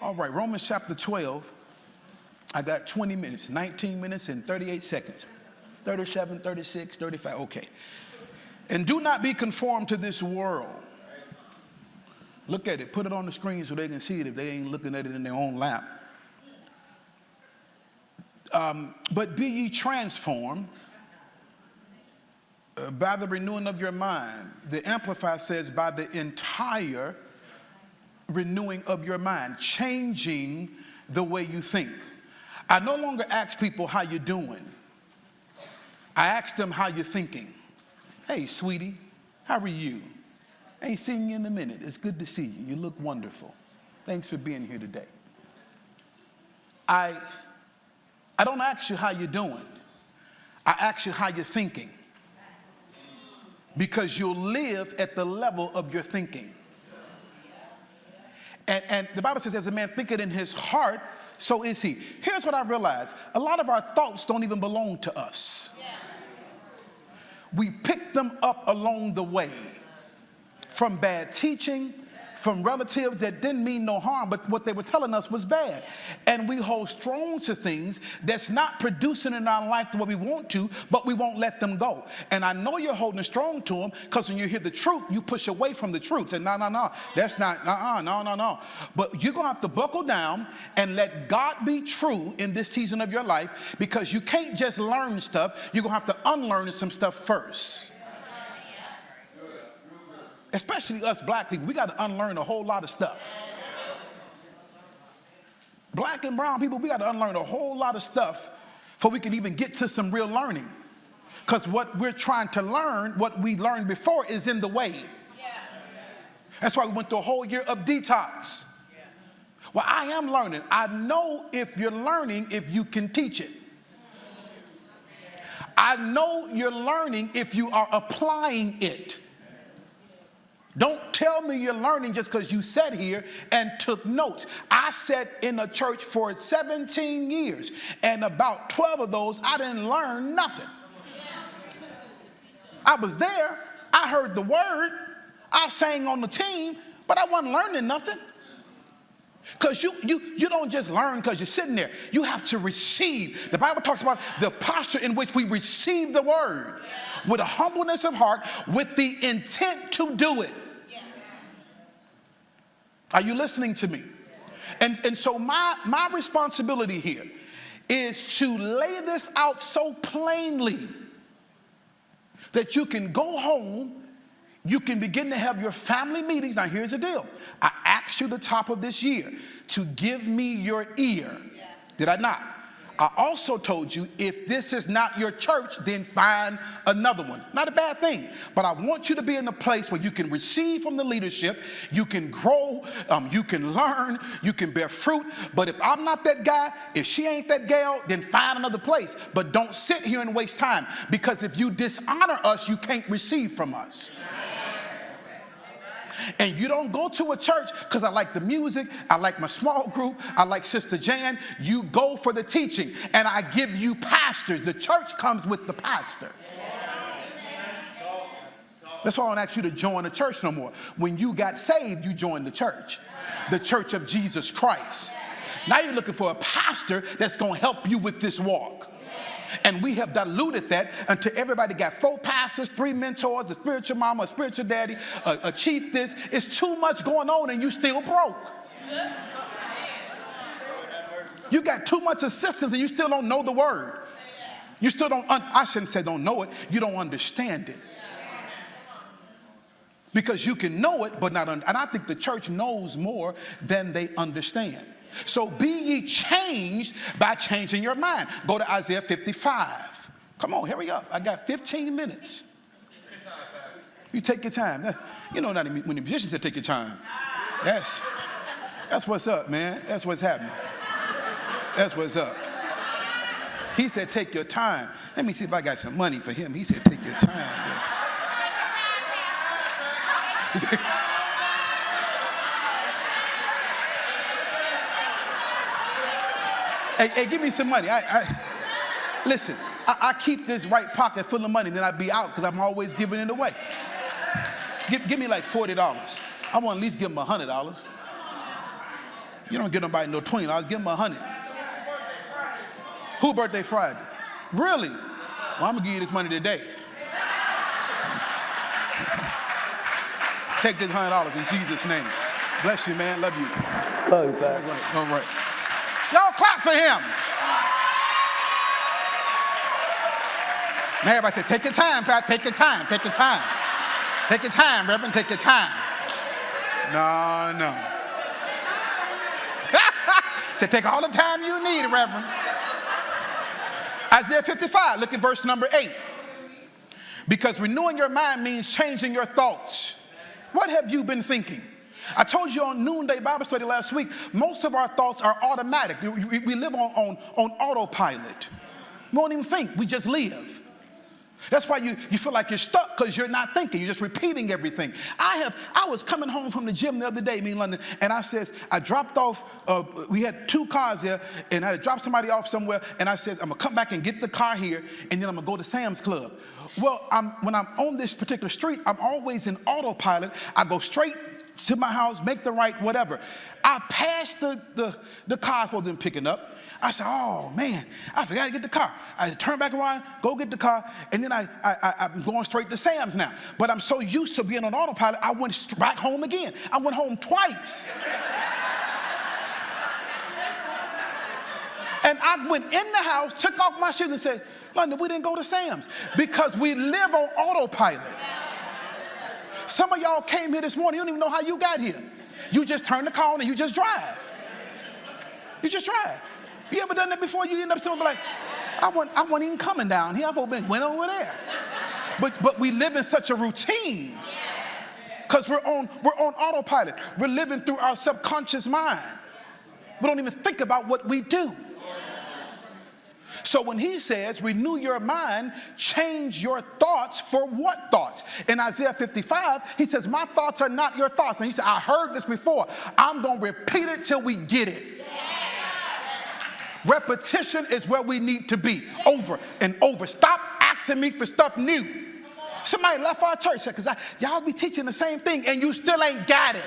All right, Romans chapter 12. I got 20 minutes, 19 minutes and 38 seconds. 37, 36, 35, okay. And do not be conformed to this world. Look at it, put it on the screen so they can see it if they ain't looking at it in their own lap. But be ye transformed by the renewing of your mind. The Amplified says by the entire renewing of your mind, changing the way you think. I no longer ask people how you doing. I ask them how you're thinking. Hey, sweetie, how are you? I ain't seen you in a minute. It's good to see you. You look wonderful. Thanks for being here today. I don't ask you how you're doing. I ask you how you're thinking. Because you'll live at the level of your thinking. And the Bible says, as a man thinketh in his heart, so is he. Here's what I realized. A lot of our thoughts don't even belong to us. We pick them up along the way from bad teaching, from relatives that didn't mean no harm, but what they were telling us was bad. And we hold strong to things that's not producing in our life the way we want to, but we won't let them go. And I know you're holding strong to them because when you hear the truth, you push away from the truth. And no, that's not, no. But you're going to have to buckle down and let God be true in this season of your life, because you can't just learn stuff. You're going to have to unlearn some stuff first. Especially us black people, we got to unlearn a whole lot of stuff. Black and brown people, we got to unlearn a whole lot of stuff before we can even get to some real learning. Because what we're trying to learn, what we learned before, is in the way. That's why we went through a whole year of detox. Well, I am learning. I know if you're learning, if you can teach it. I know you're learning if you are applying it. Don't tell me you're learning just because you sat here and took notes. I sat in a church for 17 years, and about 12 of those, I didn't learn nothing. I was there. I heard the word. I sang on the team, but I wasn't learning nothing. Because you don't just learn because you're sitting there. You have to receive. The Bible talks about the posture in which we receive the word with a humbleness of heart, with the intent to do it. Are you listening to me? And so my responsibility here is to lay this out so plainly that you can go home, you can begin to have your family meetings. Now here's the deal. I asked you the top of this year to give me your ear. Did I not? I also told you, if this is not your church, then find another one. Not a bad thing, but I want you to be in a place where you can receive from the leadership, you can grow, you can learn, you can bear fruit. But if I'm not that guy, if she ain't that gal, then find another place. But don't sit here and waste time, because if you dishonor us, you can't receive from us. And you don't go to a church because I like the music, I like my small group, I like Sister Jan. You go for the teaching, and I give you pastors. The church comes with the pastor. That's why I don't ask you to join the church no more. When you got saved, you joined the church of Jesus Christ. Now you're looking for a pastor that's going to help you with this walk. And we have diluted that until everybody got 4 pastors, 3 mentors, a spiritual mama, a spiritual daddy, a chief this. It's too much going on and you still broke. You got too much assistance and you still don't know the word. You still don't, I shouldn't say don't know it, you don't understand it. Because you can know it, but not, and I think the church knows more than they understand. So be ye changed by changing your mind. Go to Isaiah 55. Come on, hurry up. I got 15 minutes. You take your time. You know when the musicians say take your time. That's what's up, man. That's what's happening. That's what's up. He said take your time. Let me see if I got some money for him. He said take your time. Hey, give me some money. Listen, I keep this right pocket full of money, then I be out because I'm always giving it away. Give me like $40. I want to at least give them $100. You don't give nobody no $20. Give them 100. Who birthday Friday? Really? Well, I'm going to give you this money today. Take this $100 in Jesus' name. Bless you, man. Love you. Love you, Pastor. All right. Y'all clap for him. Now everybody say, take your time, Pastor. Take your time. Take your time. Take your time, Reverend. Take your time. No. Say, take all the time you need, Reverend. Isaiah 55, look at verse number 8. Because renewing your mind means changing your thoughts. What have you been thinking? I told you on noonday Bible study last week, most of our thoughts are automatic. We live on autopilot. We don't even think, we just live. That's why you feel like you're stuck, because you're not thinking. You're just repeating everything. I was coming home from the gym the other day, me in London, and I dropped off, we had 2 cars there, and I had to drop somebody off somewhere, and I said, I'm going to come back and get the car here, and then I'm going to go to Sam's Club. Well, when I'm on this particular street, I'm always in autopilot. I go straight to my house, make the right, whatever. I passed the car I was supposed to be picking up. I said, oh, man, I forgot to get the car. I turn back around, go get the car, and then I'm going straight to Sam's now. But I'm so used to being on autopilot, I went back home again. I went home twice. And I went in the house, took off my shoes and said, London, we didn't go to Sam's, because we live on autopilot. Some of y'all came here this morning, you don't even know how you got here. You just turn the car on and you just drive. You just drive. You ever done that before? You end up saying like, I wasn't even coming down here. I've went over there. But we live in such a routine because we're on autopilot. We're living through our subconscious mind. We don't even think about what we do. So when he says, renew your mind, change your thoughts, for what thoughts? In Isaiah 55, he says, my thoughts are not your thoughts. And he said, I heard this before. I'm going to repeat it till we get it. Repetition is where we need to be, over and over. Stop asking me for stuff new. Somebody left our church said, because y'all be teaching the same thing and you still ain't got it.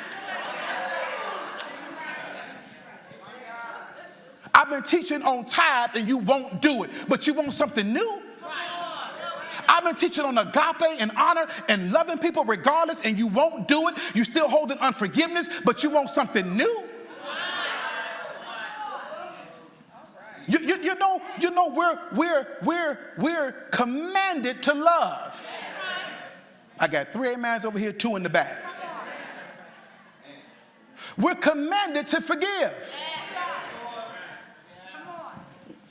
I've been teaching on tithe and you won't do it, but you want something new? I've been teaching on agape and honor and loving people regardless, and you won't do it. You still holding unforgiveness, but you want something new? You know we're commanded to love. I got 3 amens over here, 2 in the back. We're commanded to forgive.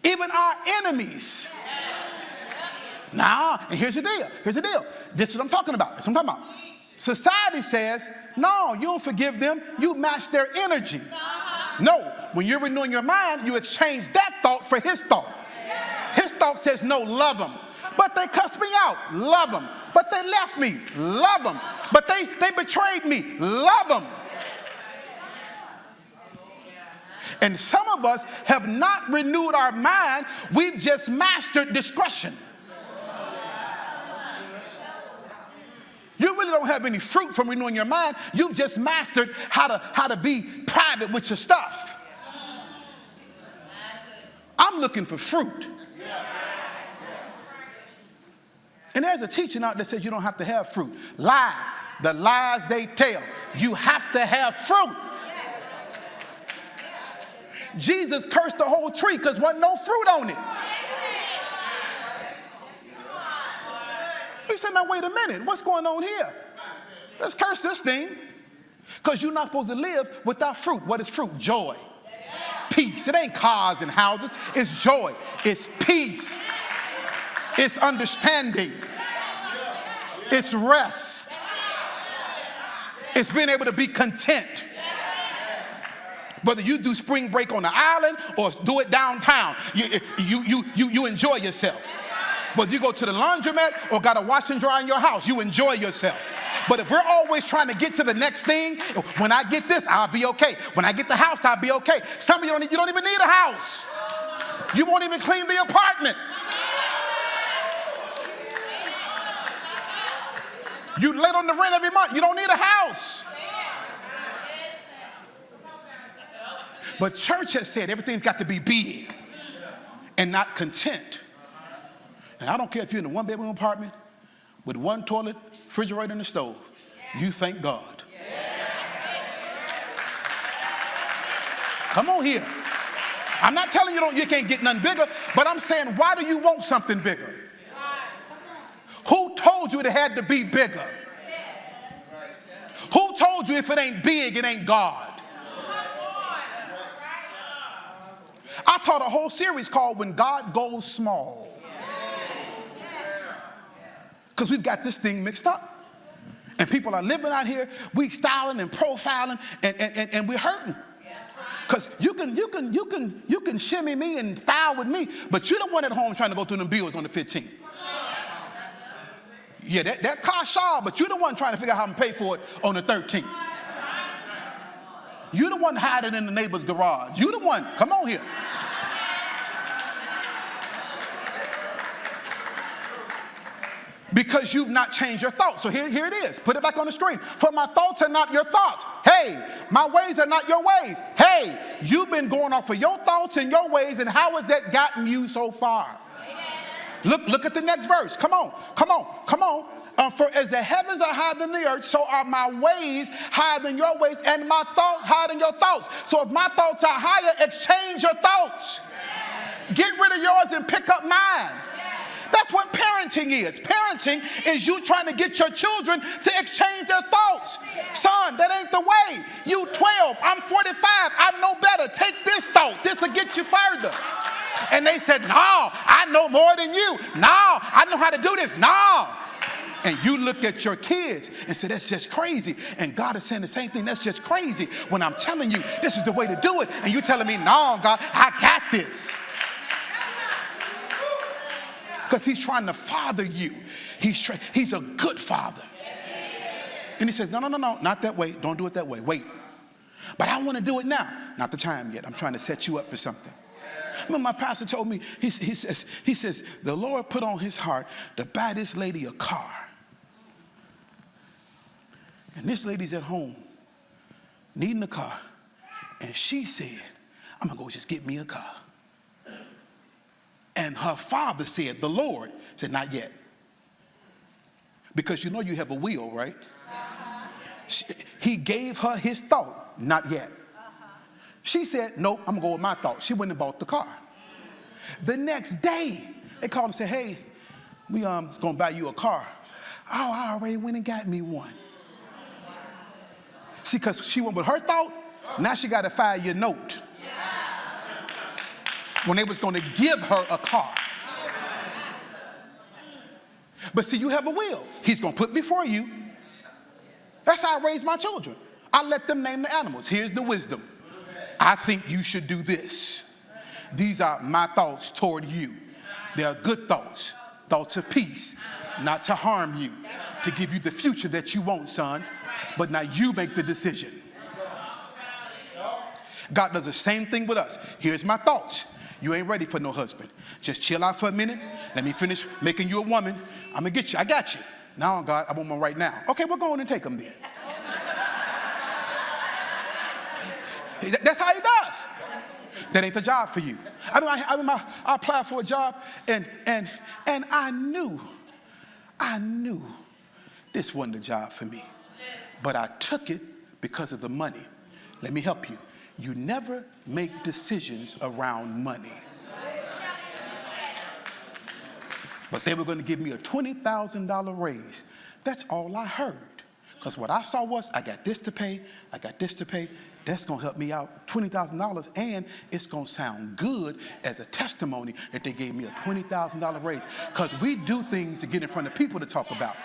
Even our enemies. Now, and here's the deal. This is what I'm talking about. Society says, no, you don't forgive them. You match their energy. No, when you're renewing your mind, you exchange that thought for his thought. His thought says, no, love them. But they cussed me out. Love them. But they left me. Love them. But they betrayed me. Love them. And some of us have not renewed our mind. We've just mastered discretion. You really don't have any fruit from renewing your mind. You've just mastered how to be private with your stuff. I'm looking for fruit. And there's a teaching out there that says you don't have to have fruit. Lie. The lies they tell. You have to have fruit. Jesus cursed the whole tree because there wasn't no fruit on it. He said, now wait a minute, what's going on here? Let's curse this thing, because you're not supposed to live without fruit. What is fruit? Joy. Peace. It ain't cars and houses. It's joy. It's peace. It's understanding. It's rest. It's being able to be content. Whether you do spring break on the island or do it downtown, you enjoy yourself. Whether you go to the laundromat or got a wash and dry in your house, you enjoy yourself. But if we're always trying to get to the next thing, when I get this, I'll be okay. When I get the house, I'll be okay. Some of you don't even need a house. You won't even clean the apartment. You late on the rent every month. You don't need a house. But church has said everything's got to be big and not content. And I don't care if you're in a one-bedroom apartment with one toilet, refrigerator, and a stove. You thank God. Come on here. I'm not telling you can't get nothing bigger, but I'm saying, why do you want something bigger? Who told you it had to be bigger? Who told you if it ain't big, it ain't God? I taught a whole series called When God Goes Small. Because we've got this thing mixed up. And people are living out here, we styling and profiling, and we're hurting. Because you can shimmy me and style with me, but you're the one at home trying to go through them bills on the 15th. Yeah, that car sharp, but you're the one trying to figure out how to pay for it on the 13th. You're the one hiding in the neighbor's garage. You're the one. Come on here. Because you've not changed your thoughts. So here it is. Put it back on the screen. For my thoughts are not your thoughts. Hey, my ways are not your ways. Hey, you've been going off of your thoughts and your ways, and how has that gotten you so far? Look at the next verse. Come on. For as the heavens are higher than the earth, so are my ways higher than your ways, and my thoughts higher than your thoughts. So if my thoughts are higher, exchange your thoughts. Get rid of yours and pick up mine. That's what parenting is. Parenting is you trying to get your children to exchange their thoughts. Son, that ain't the way. You 12, I'm 45, I know better. Take this thought. This will get you further. And they said, no, I know more than you. No, I know how to do this. No. And you look at your kids and say, that's just crazy. And God is saying the same thing. That's just crazy. When I'm telling you, this is the way to do it. And you telling me, no, God, I got this. Because he's trying to father you. He's a good father. And he says, no, not that way. Don't do it that way. Wait. But I want to do it now. Not the time yet. I'm trying to set you up for something. Remember, my pastor told me, he says, the Lord put on his heart to buy this lady a car. And this lady's at home needing a car. And she said, I'm going to go just get me a car. And her father said, the Lord said, not yet. Because you know you have a will, right? He gave her his thought, not yet. She said, nope, I'm going to go with my thought. She went and bought the car. The next day, they called and said, hey, we going to buy you a car. Oh, I already went and got me one. See, because she went with her thought, now she got a 5-year note. When they was going to give her a car. But see, you have a will. He's going to put before you. That's how I raise my children. I let them name the animals. Here's the wisdom. I think you should do this. These are my thoughts toward you. They are good thoughts, thoughts of peace, not to harm you, to give you the future that you want, son. But now you make the decision. God does the same thing with us. Here's my thoughts. You ain't ready for no husband. Just chill out for a minute. Let me finish making you a woman. I'm going to get you. I got you. Now, God, I want one right now. Okay, we're going to take them then. That's how he does. That ain't the job for you. I applied for a job, and I knew this wasn't the job for me. But I took it because of the money. Let me help you. You never make decisions around money. But they were going to give me a $20,000 raise. That's all I heard. Because what I saw was, I got this to pay, I got this to pay. That's going to help me out, $20,000, and it's going to sound good as a testimony that they gave me a $20,000 raise. Because we do things to get in front of people to talk about.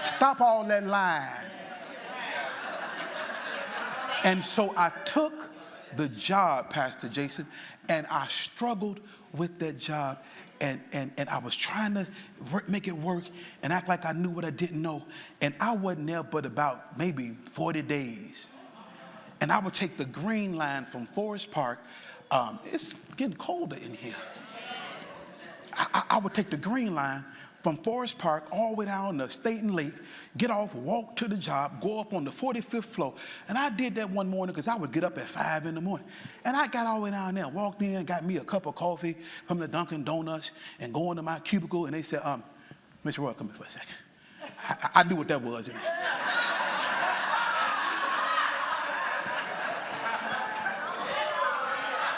Stop all that lying. And so I took the job, Pastor Jason, and I struggled with that job, and I was trying to make it work and act like I knew what I didn't know, and I wasn't there but about maybe 40 days. And I would take the green line from Forest Park. It's getting colder in here. I would take the green line from Forest Park all the way down to State and Lake, get off, walk to the job, go up on the 45th floor. And I did that one morning because I would get up at 5 in the morning. And I got all the way down there, walked in, got me a cup of coffee from the Dunkin' Donuts, and go into my cubicle, and they said, Mr. Roy, come here for a second. I knew what that was.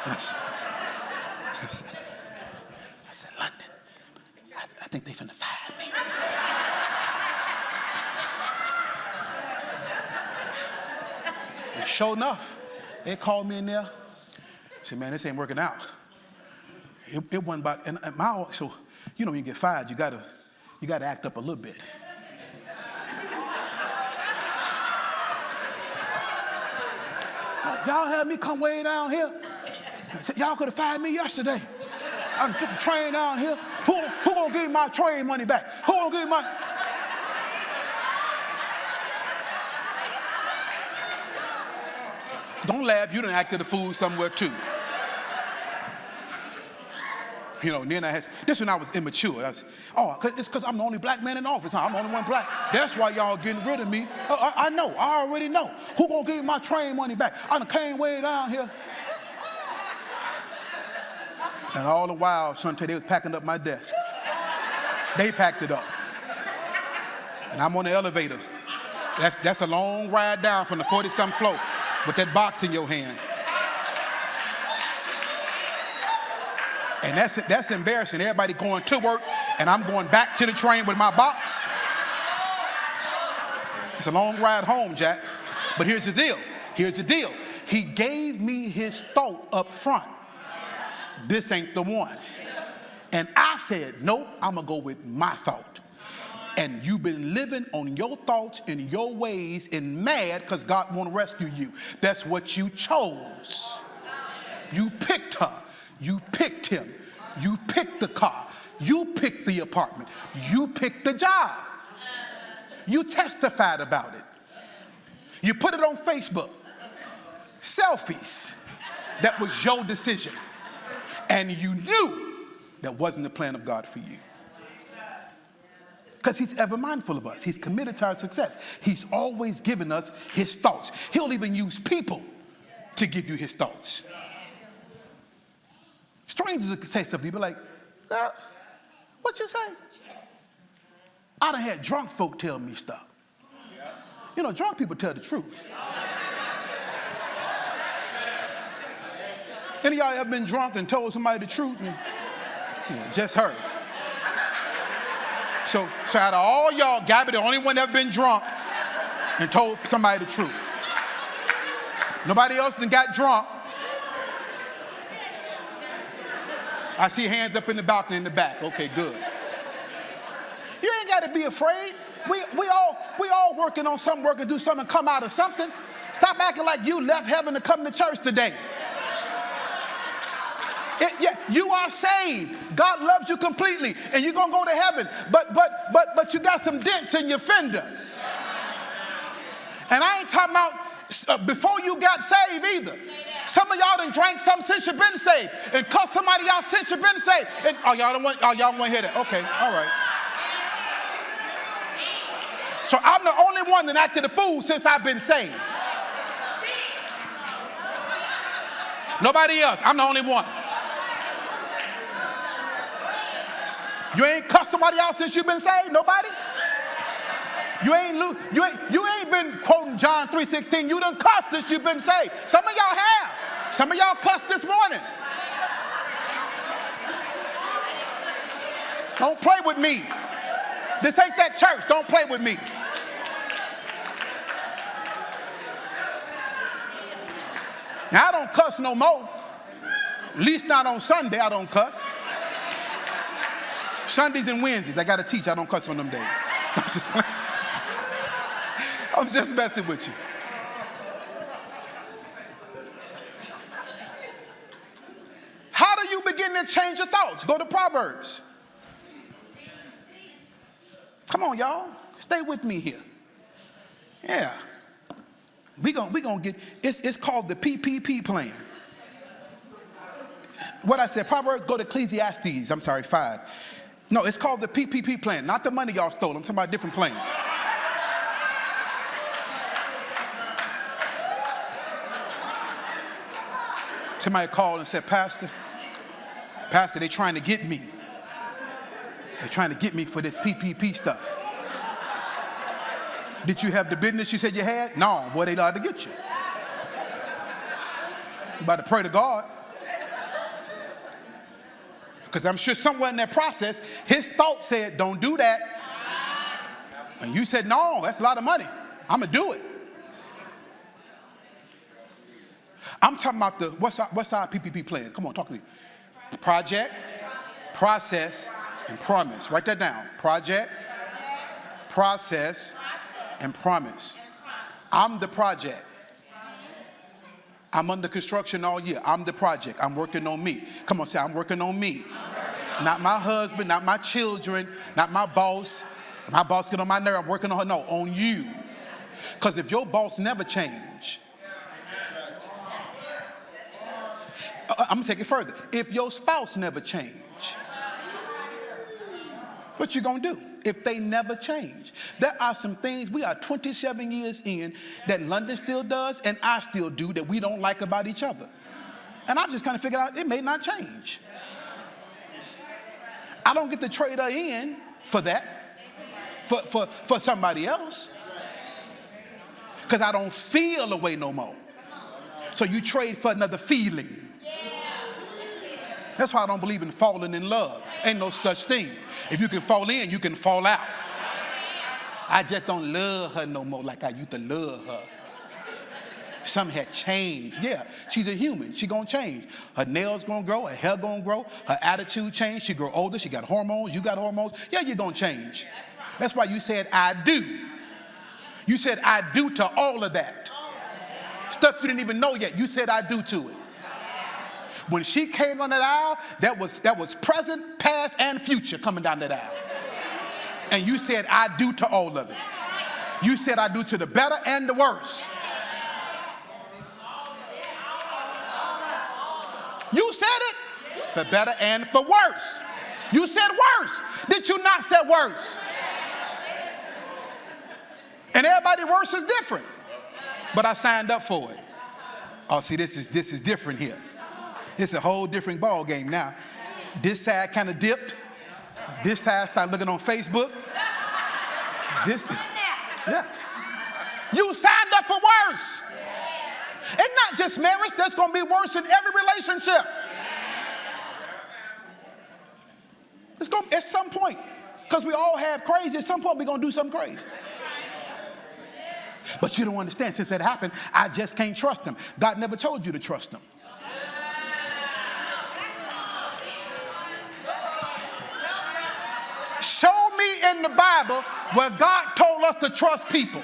I said, London, I think they finna fire me. And sure enough, they called me in there. Said, man, this ain't working out. It wasn't about, and so, when you get fired, you gotta act up a little bit. Y'all had me come way down here. Y'all could have fired me yesterday. I took the train down here. Who gonna give me my train money back? Who gonna give me my... Don't laugh, you done acted a fool somewhere too. Then I had, this when I was immature. It's because I'm the only black man in office. I'm the only one black. That's why y'all getting rid of me. I know, I already know. Who gonna give me my train money back? I done came way down here. And all the while, Shante, they was packing up my desk. They packed it up. And I'm on the elevator. That's a long ride down from the 40-something floor with that box in your hand. And that's embarrassing. Everybody going to work, and I'm going back to the train with my box. It's a long ride home, Jack. But here's the deal. He gave me his thought up front. This ain't the one. And I said, nope, I'm going to go with my thought. And you've been living on your thoughts and your ways and mad because God won't rescue you. That's what you chose. You picked her. You picked him. You picked the car. You picked the apartment. You picked the job. You testified about it. You put it on Facebook. Selfies. That was your decision. And you knew that wasn't the plan of God for you. Because he's ever mindful of us. He's committed to our success. He's always given us his thoughts. He'll even use people to give you his thoughts. Strangers will say something, you be like, girl, what you say? I done had drunk folk tell me stuff. Drunk people tell the truth. Any of y'all ever been drunk and told somebody the truth? Just heard. So out of all y'all, Gabby, the only one that ever been drunk and told somebody the truth. Nobody else done got drunk. I see hands up in the balcony in the back. Okay, good. You ain't got to be afraid. We all working on something, working, do something, come out of something. Stop acting like you left heaven to come to church today. You are saved. God loves you completely, and you're gonna go to heaven. But you got some dents in your fender. And I ain't talking about before you got saved either. Some of y'all done drank something since you've been saved, and cussed somebody out since you've been saved. And y'all don't want to hear that? Okay, all right. So I'm the only one that acted a fool since I've been saved. Nobody else. I'm the only one. You ain't cussed somebody out since you've been saved? Nobody? You ain't been quoting John 3:16. You done cussed since you've been saved. Some of y'all have. Some of y'all cussed this morning. Don't play with me. This ain't that church. Don't play with me. Now, I don't cuss no more. At least not on Sunday, I don't cuss. Sundays and Wednesdays, I got to teach. I don't cuss on them days. I'm just playing. I'm just messing with you. How do you begin to change your thoughts? Go to Proverbs. Come on, y'all. Stay with me here. Yeah. We're gonna get, it's called the PPP plan. What I said, Proverbs, go to Ecclesiastes, 5. No, it's called the PPP plan, not the money y'all stole. I'm talking about a different plan. Somebody called and said, Pastor, they're trying to get me. They're trying to get me for this PPP stuff. Did you have the business you said you had? No, boy, they allowed to get you. You about to pray to God. Because I'm sure somewhere in that process, his thought said, don't do that. And you said, no, that's a lot of money. I'm going to do it. I'm talking about what's our PPP plan? Come on, talk to me. Project, process, and promise. Write that down. Project, process, and promise. I'm the project. I'm under construction all year. I'm the project. I'm working on me. Come on, say, I'm working on me. Not my husband, not my children, not my boss. My boss get on my nerve. I'm working on her. No, on you. Because if your boss never change, I'm going to take it further. If your spouse never change, what you going to do? If they never change. There are some things, we are 27 years in, that London still does and I still do that we don't like about each other. And I've just kind of figured out it may not change. I don't get to trade her in for that, for somebody else. Because I don't feel the way no more. So you trade for another feeling. That's why I don't believe in falling in love. Ain't no such thing. If you can fall in, you can fall out. I just don't love her no more like I used to love her. Something had changed. Yeah, she's a human. She gonna change. Her nails gonna grow, her hair gonna grow, her attitude changed. She grow older, she got hormones, you got hormones. Yeah, you're gonna change. That's why you said, I do. You said, I do to all of that. Stuff you didn't even know yet. You said, I do to it. When she came on that aisle, that was present, past, and future coming down that aisle. And you said, I do to all of it. You said, I do to the better and the worse. You said it, for better and for worse. You said worse. Did you not say worse? And everybody worse is different. But I signed up for it. Oh, see, this is different here. It's a whole different ball game now. This side kind of dipped. This side started looking on Facebook. Yeah. You signed up for worse. And not just marriage, that's going to be worse in every relationship. It's going at some point, because we all have crazy, at some point we're going to do something crazy. But you don't understand, since that happened, I just can't trust him. God never told you to trust him. Show me in the Bible where God told us to trust people.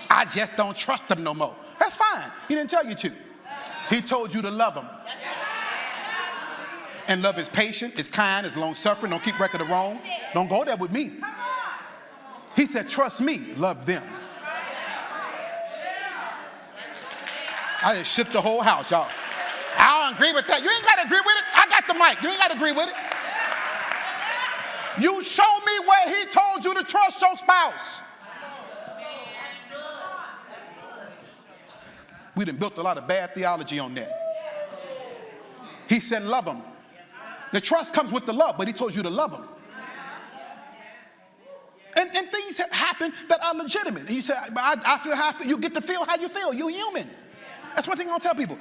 I just don't trust them no more. That's fine. He didn't tell you to. He told you to love them. And love is patient, is kind, is long-suffering, don't keep record of wrong. Don't go there with me. He said, trust me, love them. I just shook the whole house, y'all. I don't agree with that. You ain't got to agree with it. I got the mic. You ain't got to agree with it. You show me where he told you to trust your spouse. We done built a lot of bad theology on that. He said love them. The trust comes with the love, but he told you to love them. And things have happened that are legitimate. And you say, I feel how I feel. You get to feel how you feel. You're human. That's one thing I don't tell people.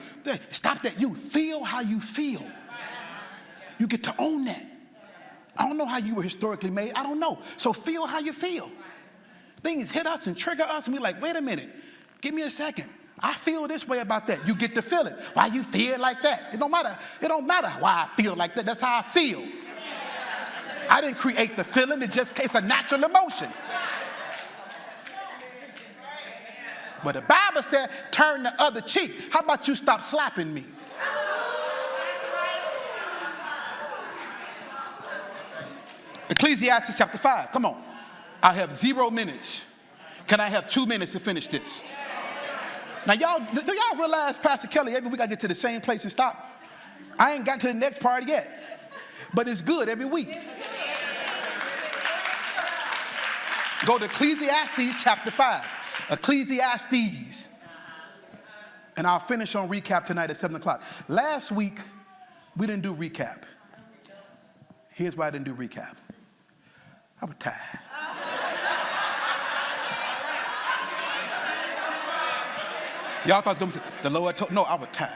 Stop that. You feel how you feel. You get to own that. I don't know how you were historically made. I don't know. So feel how you feel. Things hit us and trigger us, and we're like, wait a minute. Give me a second. I feel this way about that. You get to feel it. Why you feel like that? It don't matter. It don't matter why I feel like that. That's how I feel. I didn't create the feeling. It's a natural emotion. But the Bible said, turn the other cheek. How about you stop slapping me? Ecclesiastes chapter 5. Come on. I have 0 minutes. Can I have 2 minutes to finish this? Now, do y'all realize, Pastor Kelly, every week I get to the same place and stop? I ain't got to the next part yet, but it's good every week. Go to Ecclesiastes chapter 5. Ecclesiastes. And I'll finish on recap tonight at 7 o'clock. Last week, we didn't do recap. Here's why I didn't do recap. I was tired. Y'all thought it was going to be the Lord told. No, I was tired.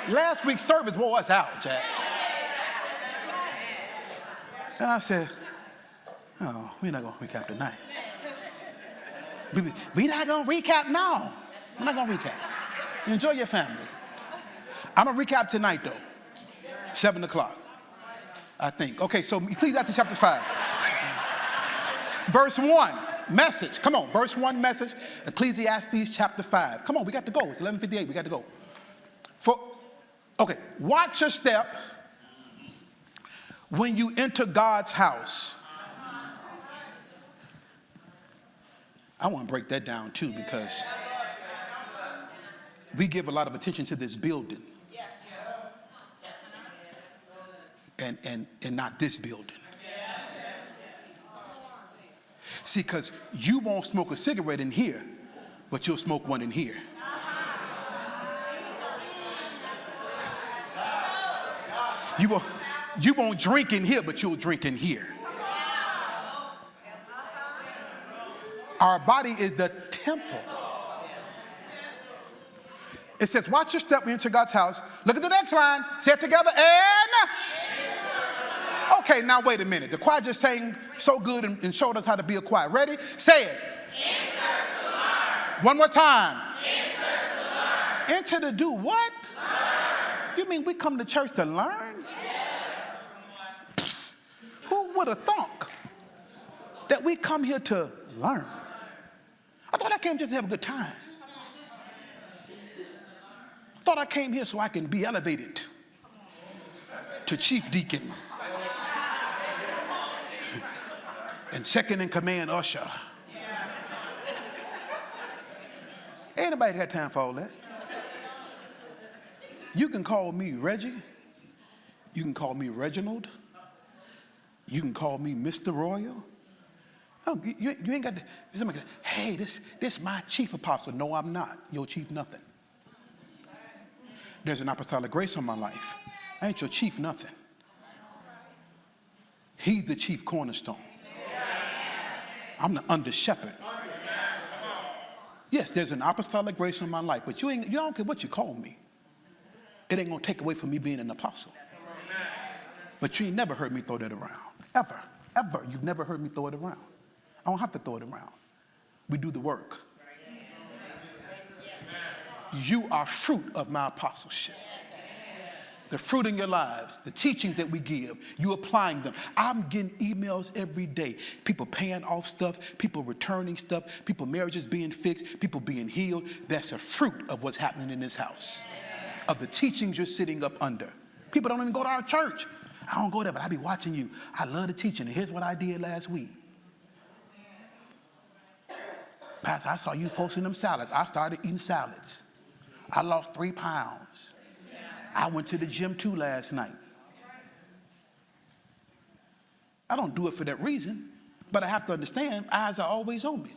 Last week's service wore us out, Jack. And I said, oh, we're not going to recap tonight. We're not going to recap now. We're not going to recap. Enjoy your family. I'm going to recap tonight, though. 7 o'clock, I think. Okay, so Ecclesiastes chapter 5. Verse 1, message. Come on, verse 1, message. Ecclesiastes chapter 5. Come on, we got to go. It's 11:58. We got to go. Okay, watch your step when you enter God's house. I want to break that down too, because we give a lot of attention to this building and not this building. See, because you won't smoke a cigarette in here, but you'll smoke one in here. You won't drink in here, but you'll drink in here. Our body is the temple. It says, watch your step when you enter God's house. Look at the next line. Say it together. And. Okay, now wait a minute. The choir just sang so good and showed us how to be a choir. Ready? Say it. Enter to learn. One more time. Enter to learn. Enter to do what? Learn. You mean we come to church to learn? Yes. Who would have thought that we come here to learn? I thought I came just to have a good time. I thought I came here so I can be elevated to chief deacon and second in command usher. Ain't nobody got time for all that. You can call me Reggie. You can call me Reginald. You can call me Mr. Royal. Oh, you ain't got to. Somebody goes, hey, this my chief apostle. No, I'm not. Your chief nothing. There's an apostolic grace on my life. I ain't your chief nothing. He's the chief cornerstone. I'm the under shepherd. Yes, there's an apostolic grace on my life, but you don't care what you call me. It ain't gonna take away from me being an apostle. But you ain't never heard me throw that around. Ever. You've never heard me throw it around. I don't have to throw it around. We do the work. You are fruit of my apostleship. The fruit in your lives, the teachings that we give, you applying them. I'm getting emails every day. People paying off stuff, people returning stuff, people marriages being fixed, people being healed. That's a fruit of what's happening in this house, of the teachings you're sitting up under. People don't even go to our church. I don't go there, but I be watching you. I love the teaching. And here's what I did last week. Pastor, I saw you posting them salads. I started eating salads. I lost 3 pounds. I went to the gym too last night. I don't do it for that reason, but I have to understand eyes are always on me.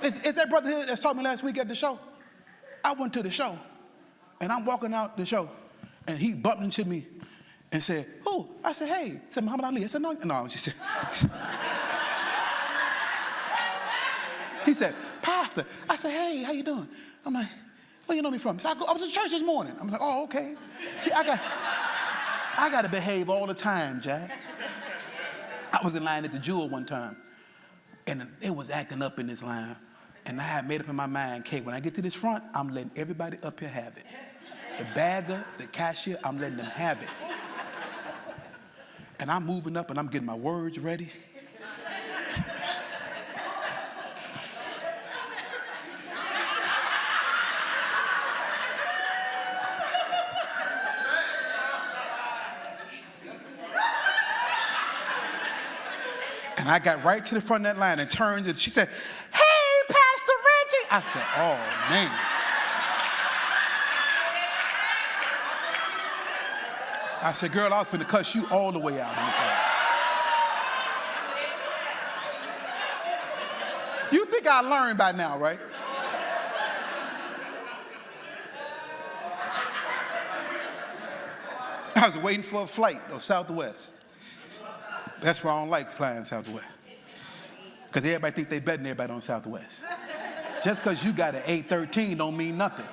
Is that brother here that saw me last week at the show? I went to the show, and I'm walking out the show, and he bumped into me and said, who? I said, hey. He said, Muhammad Ali. I said, no. No, she said. He said, Pastor. I said, hey, how you doing? I'm like, where you know me from? He said, I was in church this morning. I'm like, oh, okay. See, I got to behave all the time, Jack. I was in line at the Jewel one time, and it was acting up in this line. And I had made up in my mind, okay, when I get to this front, I'm letting everybody up here have it. The bagger, the cashier, I'm letting them have it. And I'm moving up, and I'm getting my words ready. And I got right to the front of that line and turned, and she said, hey, Pastor Reggie. I said, oh, man. I said, girl, I was finna cuss you all the way out in this house. You think I learned by now, right? I was waiting for a flight on Southwest. That's why I don't like flying Southwest. Because everybody think they better than everybody on Southwest. Just because you got an A13 don't mean nothing.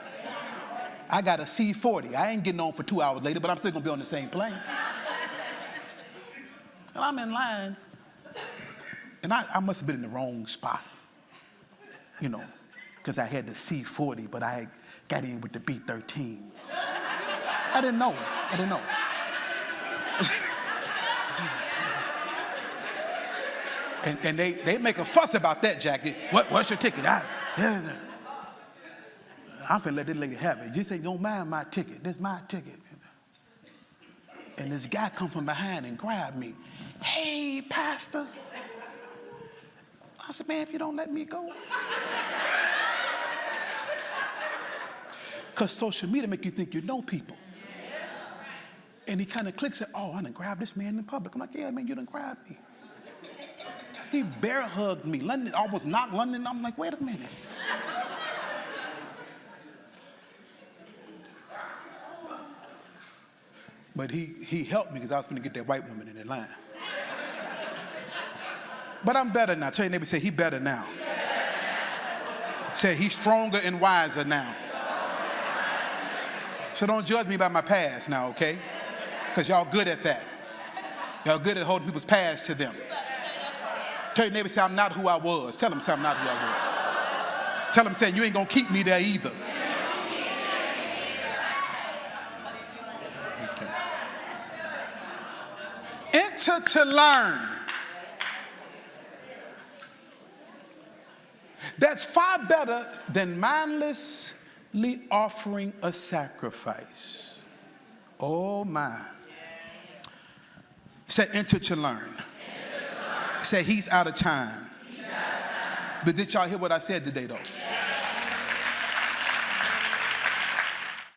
I got a C40. I ain't getting on for 2 hours later, but I'm still going to be on the same plane. And I'm in line, and I must have been in the wrong spot, you know, because I had the C40, but I got in with the B13s. I didn't know. And they make a fuss about that jacket. What's your ticket? I'm finna let this lady have it. Just say, don't mind my ticket. This is my ticket. And this guy come from behind and grabbed me. Hey, Pastor. I said, man, if you don't let me go. Because social media make you think you know people. And he kind of clicks it. Oh, I done grabbed this man in public. I'm like, yeah, man, you done grabbed me. He bear hugged me. London almost knocked London. I'm like, wait a minute. But he helped me because I was going to get that white woman in that line. But I'm better now. Tell your neighbor, say, he better now. Say, he's stronger and wiser now. So don't judge me by my past now, okay? Because y'all good at that. Y'all good at holding people's past to them. Tell your neighbor, say, I'm not who I was. Tell him, say, I'm not who I was. Tell him, say, you ain't going to keep me there either. Enter to learn. That's far better than mindlessly offering a sacrifice. Oh my. Say, enter to learn. Say, he's out of time. But did y'all hear what I said today though?